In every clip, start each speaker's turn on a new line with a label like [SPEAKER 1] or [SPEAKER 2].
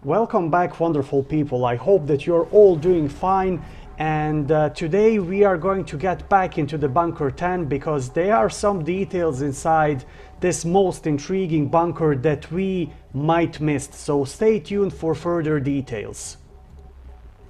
[SPEAKER 1] Welcome back, wonderful people. I hope that you're all doing fine, and today we are going to get back into the bunker 10 because there are some details inside this most intriguing bunker that we might miss, so stay tuned for further details.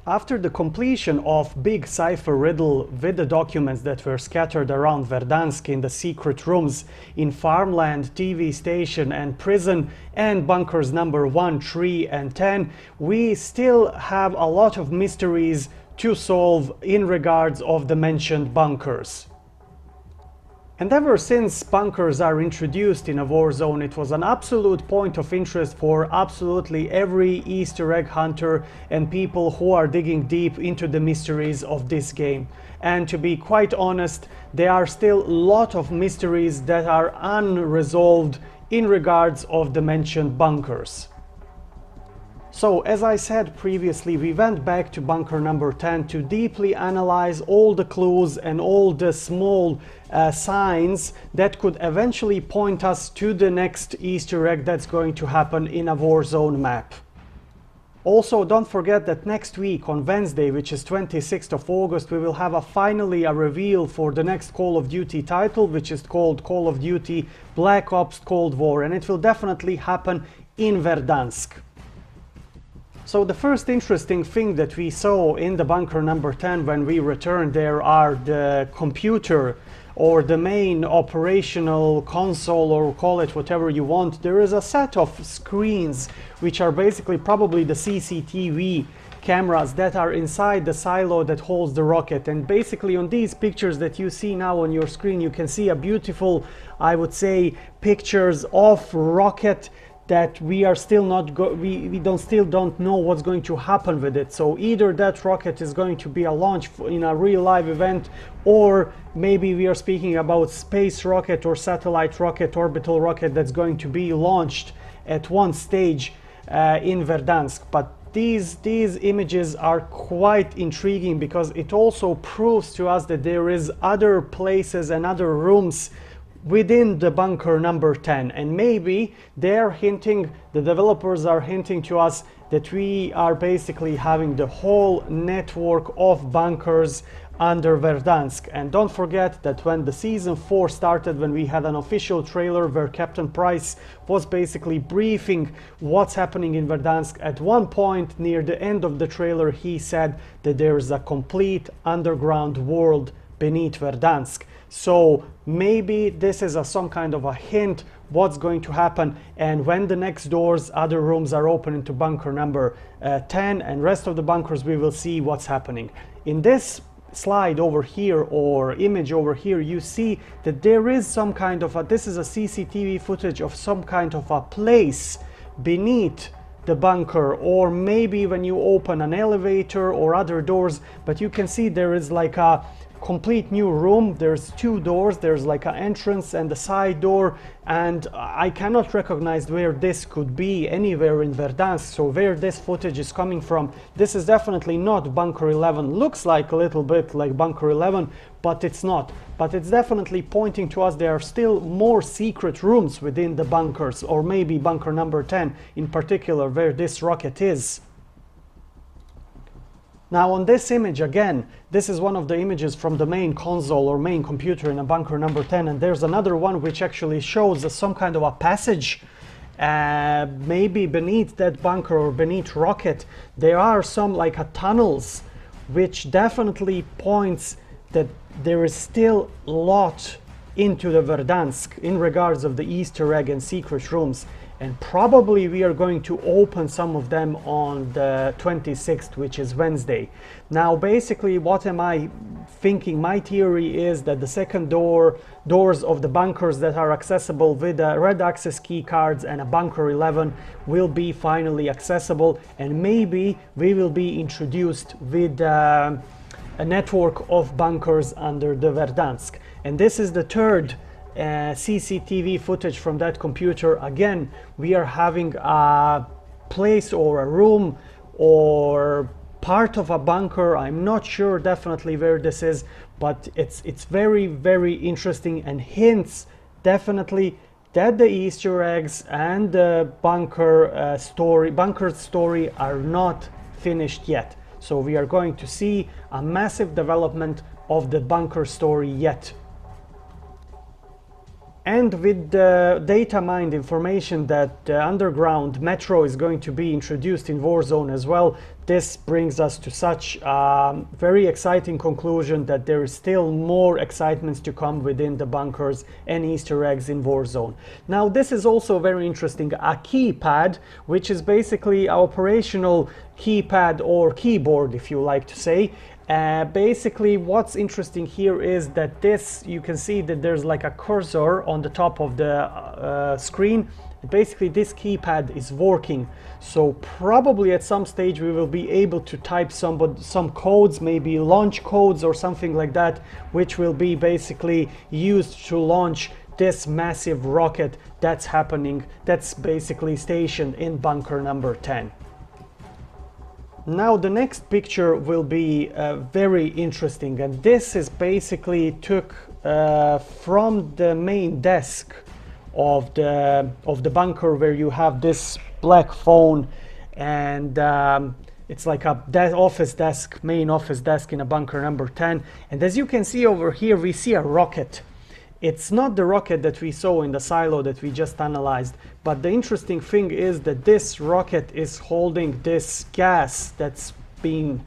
[SPEAKER 1] After the completion of big cipher riddle with the documents that were scattered around Verdansk in the secret rooms in farmland, TV station and prison and bunkers number 1, 3 and 10, we still have a lot of mysteries to solve in regards of the mentioned bunkers. And ever since bunkers are introduced in a Warzone, it was an absolute point of interest for absolutely every Easter egg hunter and people who are digging deep into the mysteries of this game. And to be quite honest, there are still a lot of mysteries that are unresolved in regards of the mentioned bunkers. So, as I said previously, we went back to bunker number 10 to deeply analyze all the clues and all the small signs that could eventually point us to the next Easter egg that's going to happen in a Warzone map. Also, don't forget that next week on Wednesday, which is 26th of August, we will have finally a reveal for the next Call of Duty title, which is called Call of Duty Black Ops Cold War, and it will definitely happen in Verdansk. So the first interesting thing that we saw in the bunker number 10 when we returned there are the computer or the main operational console, or call it whatever you want. There is a set of screens which are basically probably the CCTV cameras that are inside the silo that holds the rocket, and basically on these pictures that you see now on your screen you can see a beautiful, I would say, pictures of rocket that we are still not still don't know what's going to happen with it. So either that rocket is going to be a launch in a real live event, or maybe we are speaking about space rocket or satellite rocket, orbital rocket that's going to be launched at one stage in Verdansk. But these images are quite intriguing because it also proves to us that there is other places and other rooms within the bunker number 10, and maybe they're hinting, the developers are hinting to us that we are basically having the whole network of bunkers under Verdansk. And don't forget that when the season 4 started, when we had an official trailer where Captain Price was basically briefing what's happening in Verdansk, at one point near the end of the trailer he said that there is a complete underground world beneath Verdansk. So maybe this is some kind of a hint what's going to happen, and when the next doors, other rooms are open into bunker number 10 and rest of the bunkers, we will see what's happening. In this slide over here or image over here, you see that there is some kind of this is a CCTV footage of some kind of a place beneath the bunker, or maybe when you open an elevator or other doors, but you can see there is like a complete new room. There's two doors, there's like an entrance and a side door, and I cannot recognize where this could be anywhere in Verdansk. So where this footage is coming from, this is definitely not bunker 11. Looks like a little bit like bunker 11, but it's not. But it's definitely pointing to us there are still more secret rooms within the bunkers, or maybe bunker number 10 in particular where this rocket is. Now on this image, again, this is one of the images from the main console or main computer in a bunker number 10, and there's another one which actually shows some kind of a passage maybe beneath that bunker or beneath rocket. There are some like tunnels, which definitely points that there is still a lot into the Verdansk in regards of the Easter egg and secret rooms. And probably we are going to open some of them on the 26th, which is Wednesday. Now, basically, what am I thinking? My theory is that the second doors of the bunkers that are accessible with red access key cards and a bunker 11 will be finally accessible, and maybe we will be introduced with a network of bunkers under the Verdansk. And this is the third CCTV footage from that computer. Again, we are having a place or a room or part of a bunker. I'm not sure definitely where this is, but it's very, very interesting and hints definitely that the Easter eggs and the bunker story are not finished yet. So we are going to see a massive development of the bunker story yet. And with the data mined information that the underground metro is going to be introduced in Warzone as well, this brings us to such a very exciting conclusion that there is still more excitements to come within the bunkers and Easter eggs in Warzone. Now this is also very interesting, a keypad, which is basically an operational keypad or keyboard, if you like to say. Basically what's interesting here is that this, you can see that there's like a cursor on the top of the screen. Basically this keypad is working, so probably at some stage we will be able to type some codes, maybe launch codes or something like that, which will be basically used to launch this massive rocket that's happening, that's basically stationed in bunker number 10. Now the next picture will be very interesting, and this is basically took from the main desk of the bunker, where you have this black phone, and it's like a main office desk in a bunker number 10. And as you can see over here, we see a rocket. It's not the rocket that we saw in the silo that we just analyzed, but the interesting thing is that this rocket is holding this gas that's been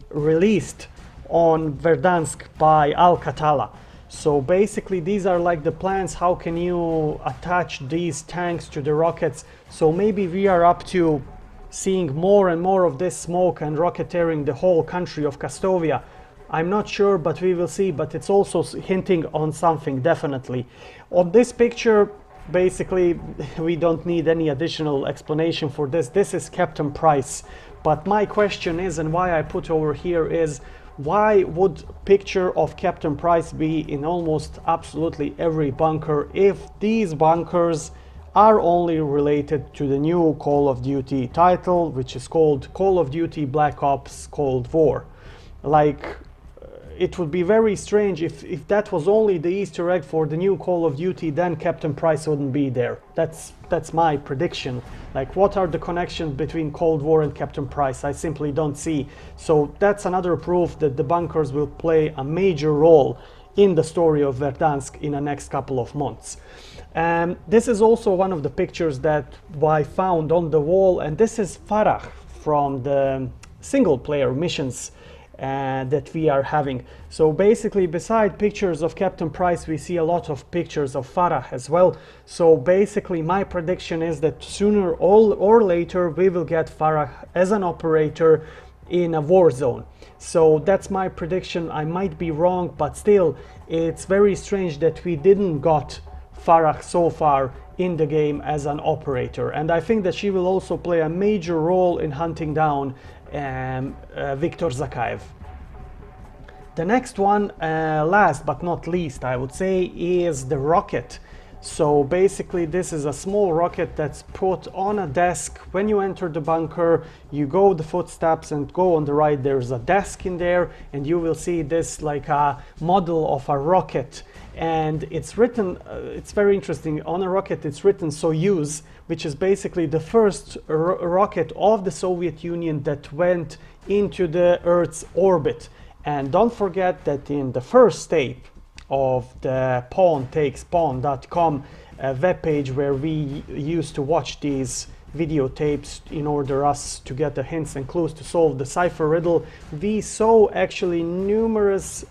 [SPEAKER 1] released on Verdansk by Al-Qatala. So basically these are like the plans, how can you attach these tanks to the rockets. So maybe we are up to seeing more and more of this smoke and rocketeering the whole country of Kastovia. I'm not sure, but we will see, but it's also hinting on something, definitely. On this picture, basically, we don't need any additional explanation for this. This is Captain Price. But my question is, and why I put over here is, why would picture of Captain Price be in almost absolutely every bunker if these bunkers are only related to the new Call of Duty title, which is called Call of Duty Black Ops Cold War? Like, it would be very strange if that was only the Easter egg for the new Call of Duty, then Captain Price wouldn't be there. That's my prediction. Like, what are the connections between Cold War and Captain Price? I simply don't see. So that's another proof that the bunkers will play a major role in the story of Verdansk in the next couple of months. This is also one of the pictures that I found on the wall, and this is Farah from the single player missions that we are having. So basically, beside pictures of Captain Price, we see a lot of pictures of Farah as well. So basically my prediction is that sooner or later we will get Farah as an operator in a war zone. So that's my prediction. I might be wrong, but still it's very strange that we didn't got Farah so far in the game as an operator, and I think that she will also play a major role in hunting down Viktor Zakhaev. The next one, last but not least, I would say, is the rocket. So basically this is a small rocket that's put on a desk. When you enter the bunker, you go the footsteps and go on the right, there's a desk in there, and you will see this like a model of a rocket. And it's written, it's very interesting, on a rocket it's written Soyuz, which is basically the first rocket of the Soviet Union that went into the Earth's orbit. And don't forget that in the first tape of the pawn.com webpage, where we used to watch these videotapes in order us to get the hints and clues to solve the cipher riddle, we saw actually numerous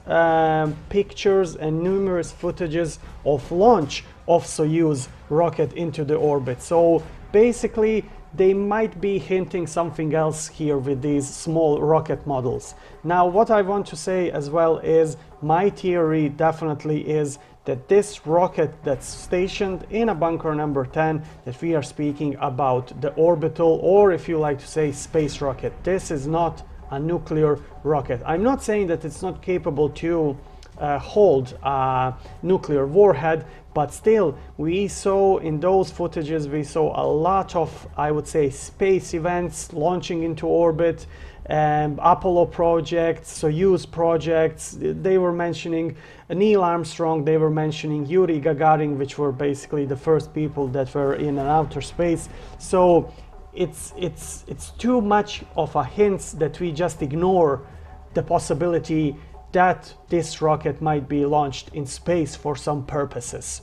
[SPEAKER 1] pictures and numerous footages of launch of Soyuz rocket into the orbit. So basically they might be hinting something else here with these small rocket models. Now what I want to say as well is, my theory definitely is that this rocket that's stationed in a bunker number 10 that we are speaking about, the orbital, or if you like to say space rocket, this is not a nuclear rocket. I'm not saying that it's not capable to hold a nuclear warhead, but still we saw in those footages, we saw a lot of, I would say, space events launching into orbit, Apollo projects, Soyuz projects. They were mentioning Neil Armstrong, they were mentioning Yuri Gagarin, which were basically the first people that were in an outer space. So it's too much of a hint that we just ignore the possibility that this rocket might be launched in space for some purposes.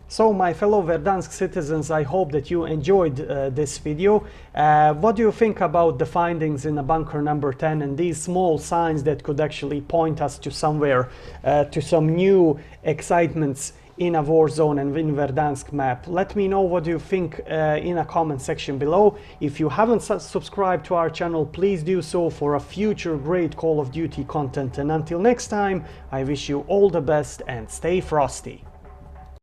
[SPEAKER 1] So my fellow Verdansk citizens, I hope that you enjoyed this video. What do you think about the findings in the bunker number 10 and these small signs that could actually point us to somewhere, to some new excitements in a Warzone and in Verdansk map? Let me know what you think in a comment section below. If you haven't subscribed to our channel, please do so for a future great Call of Duty content. And until next time, I wish you all the best and stay frosty.